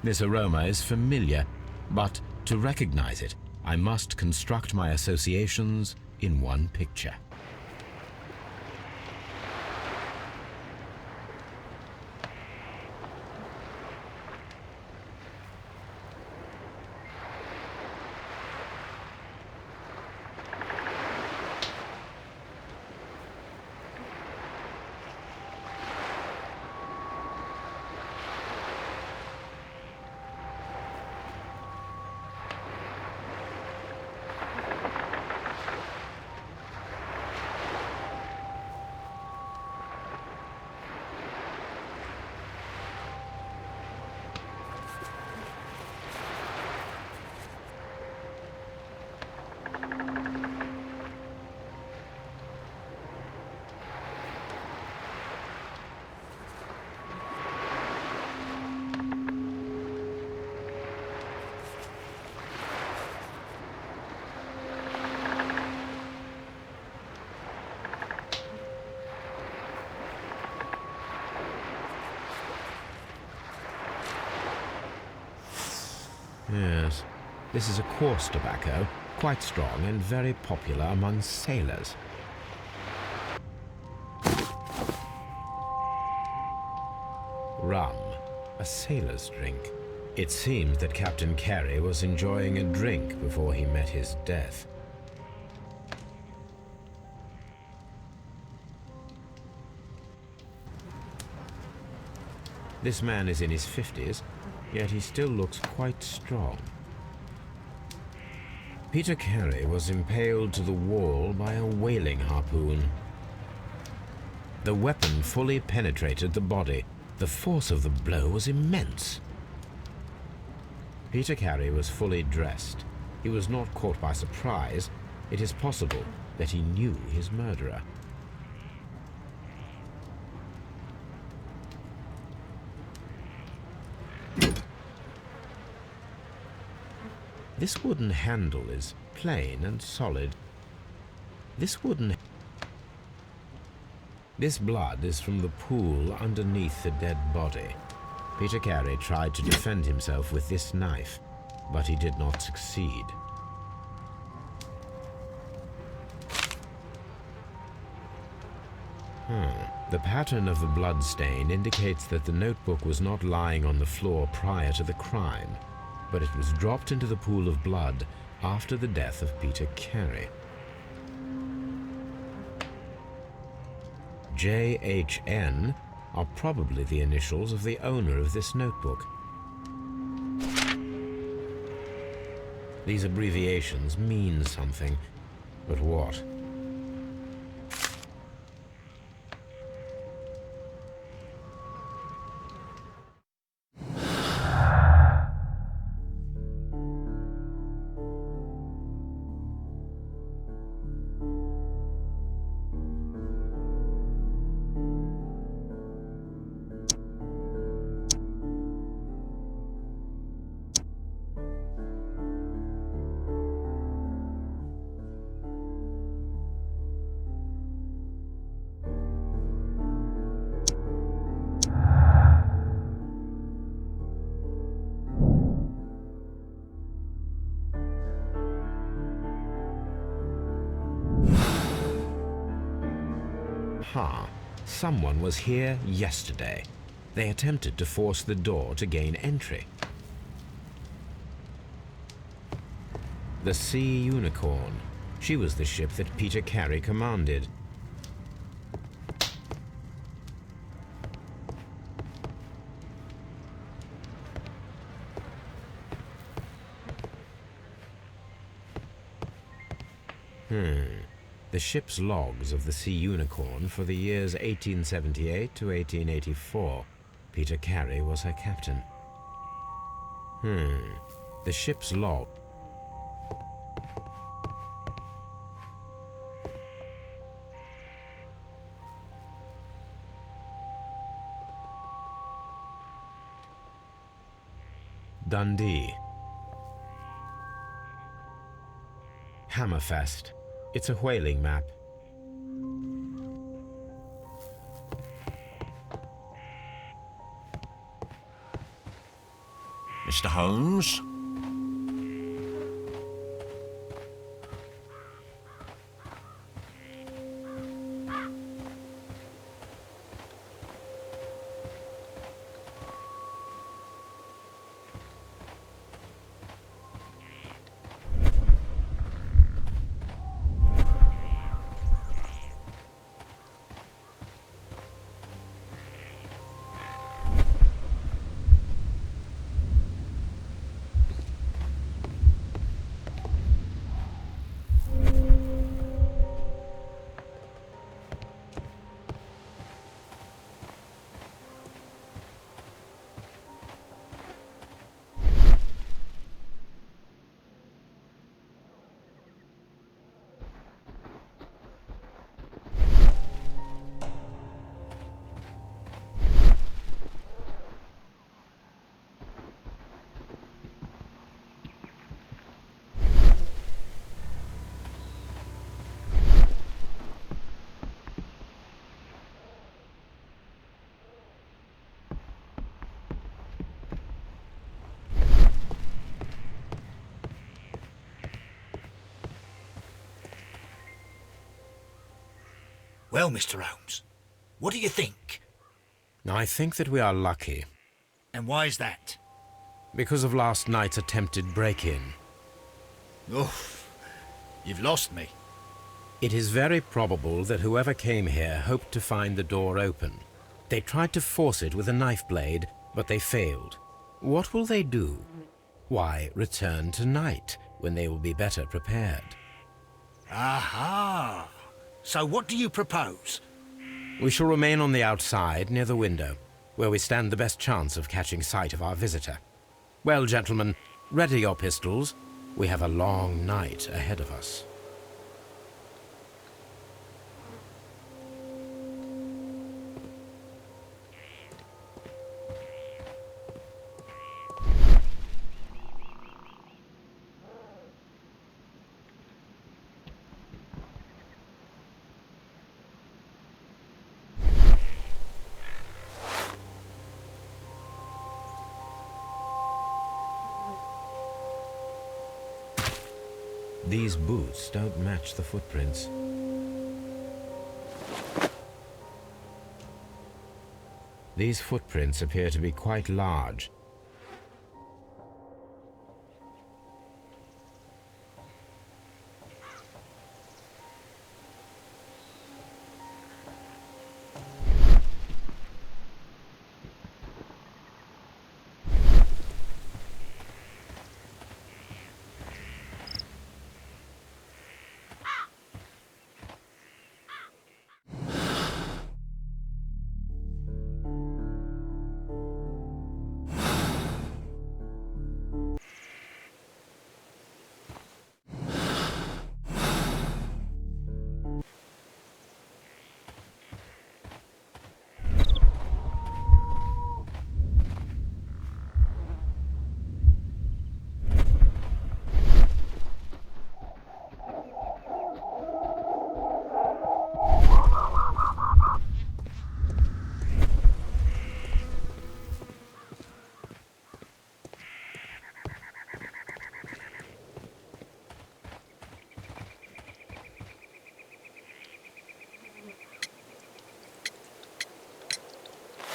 This aroma is familiar, but to recognize it, I must construct my associations in one picture. Yes, this is a coarse tobacco, quite strong and very popular among sailors. Rum, a sailor's drink. It seemed that Captain Carey was enjoying a drink before he met his death. This man is in his 50s, yet he still looks quite strong. Peter Carey was impaled to the wall by a whaling harpoon. The weapon fully penetrated the body. The force of the blow was immense. Peter Carey was fully dressed. He was not caught by surprise. It is possible that he knew his murderer. This wooden handle is plain and solid. This blood is from the pool underneath the dead body. Peter Carey tried to defend himself with this knife, but he did not succeed. The pattern of the blood stain indicates that the notebook was not lying on the floor prior to the crime, but it was dropped into the pool of blood after the death of Peter Carey. JHN are probably the initials of the owner of this notebook. These abbreviations mean something, but what? Someone was here yesterday. They attempted to force the door to gain entry. The Sea Unicorn. She was the ship that Peter Carey commanded. The ship's logs of the Sea Unicorn for the years 1878 to 1884. Peter Carey was her captain. The ship's log. Dundee. Hammerfest. It's a whaling map. Mr. Holmes? Well, Mr. Holmes, what do you think? I think that we are lucky, And why is that? because of last night's attempted break-in. Oof, you've lost me. It is very probable that whoever came here hoped to find the door open. They tried to force it with a knife blade, but they failed. What will they do? Why, return tonight, when they will be better prepared. Aha! So what do you propose? We shall remain on the outside, near the window, where we stand the best chance of catching sight of our visitor. Well, gentlemen, ready your pistols. We have a long night ahead of us. These boots don't match the footprints. These footprints appear to be quite large.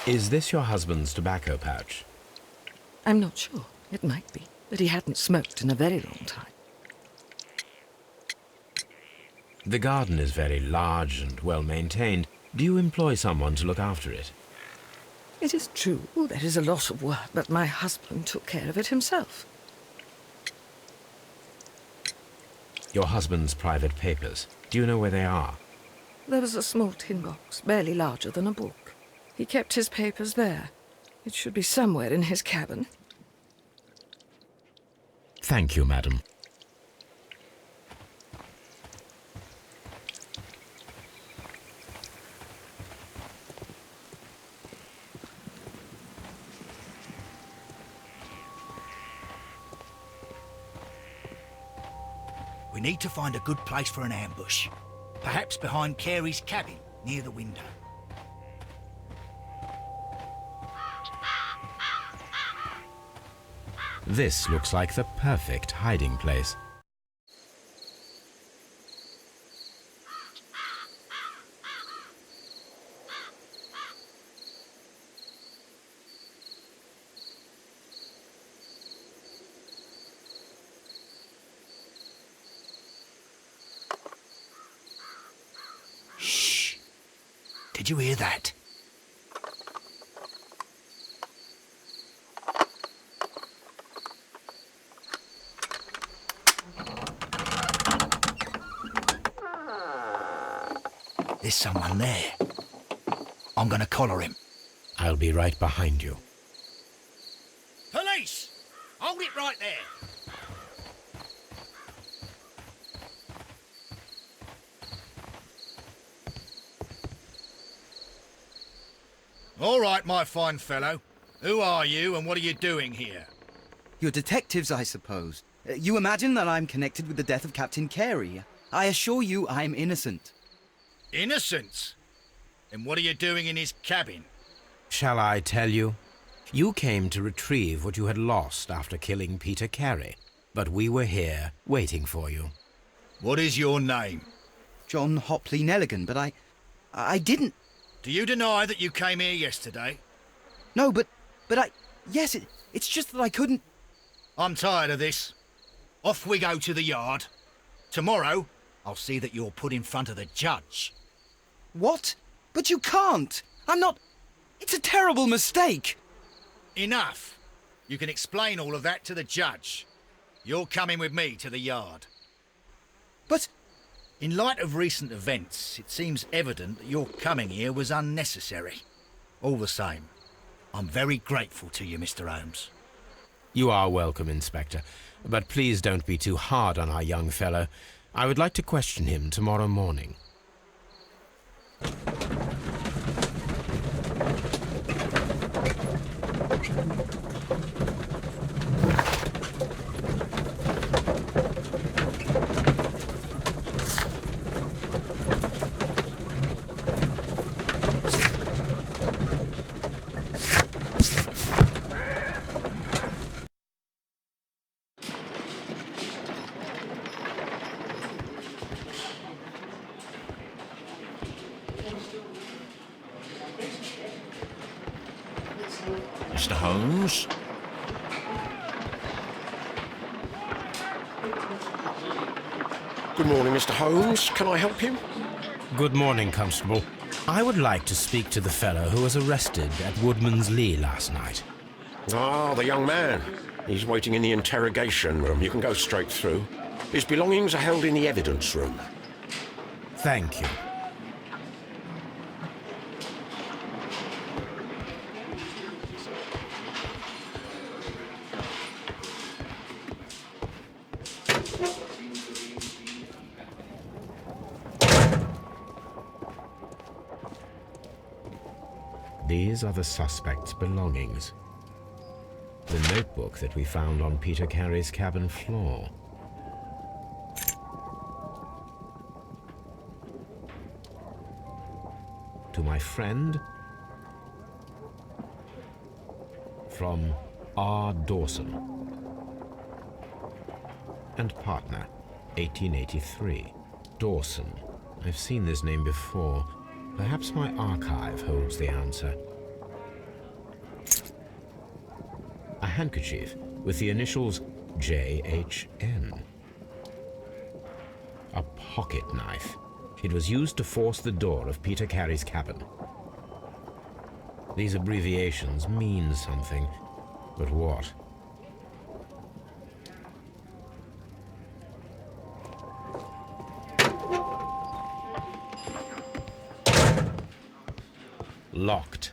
Is this your husband's tobacco pouch? I'm not sure. It might be, but he hadn't smoked in a very long time. The garden is very large and well maintained. Do you employ someone to look after it? It is true, there is a lot of work, but my husband took care of it himself. Your husband's private papers. Do you know where they are? There was a small tin box, barely larger than a book. He kept his papers there. It should be somewhere in his cabin. Thank you, madam. We need to find a good place for an ambush. Perhaps behind Carey's cabin, near the window. This looks like the perfect hiding place. Shh. Did you hear that? There's someone there. I'm gonna collar him. I'll be right behind you. Police! Hold it right there. All right, my fine fellow. Who are you and what are you doing here? You're detectives, I suppose. You imagine that I'm connected with the death of Captain Carey. I assure you I'm innocent. Innocent? Then what are you doing in his cabin? Shall I tell you? You came to retrieve what you had lost after killing Peter Carey, but we were here waiting for you. What is your name? John Hopley Nelligan, but I didn't... Do you deny that you came here yesterday? No, but yes, it's just that I couldn't... I'm tired of this. Off we go to the yard. Tomorrow, I'll see that you're put in front of the judge. What? But you can't! I'm not... It's a terrible mistake! Enough. You can explain all of that to the judge. You're coming with me to the yard. But... In light of recent events, it seems evident that your coming here was unnecessary. All the same, I'm very grateful to you, Mr. Holmes. You are welcome, Inspector, but please don't be too hard on our young fellow. I would like to question him tomorrow morning. Mr. Holmes? Good morning, Mr. Holmes. Can I help you? Good morning, Constable. I would like to speak to the fellow who was arrested at Woodman's Lee last night. Ah, the young man. He's waiting in the interrogation room. You can go straight through. His belongings are held in the evidence room. Thank you. These are the suspect's belongings. The notebook that we found on Peter Carey's cabin floor. To my friend, from R. Dawson, and partner, 1883. Dawson. I've seen this name before. Perhaps my archive holds the answer. A handkerchief with the initials JHN. A pocket knife. It was used to force the door of Peter Carey's cabin. These abbreviations mean something, but what? Locked.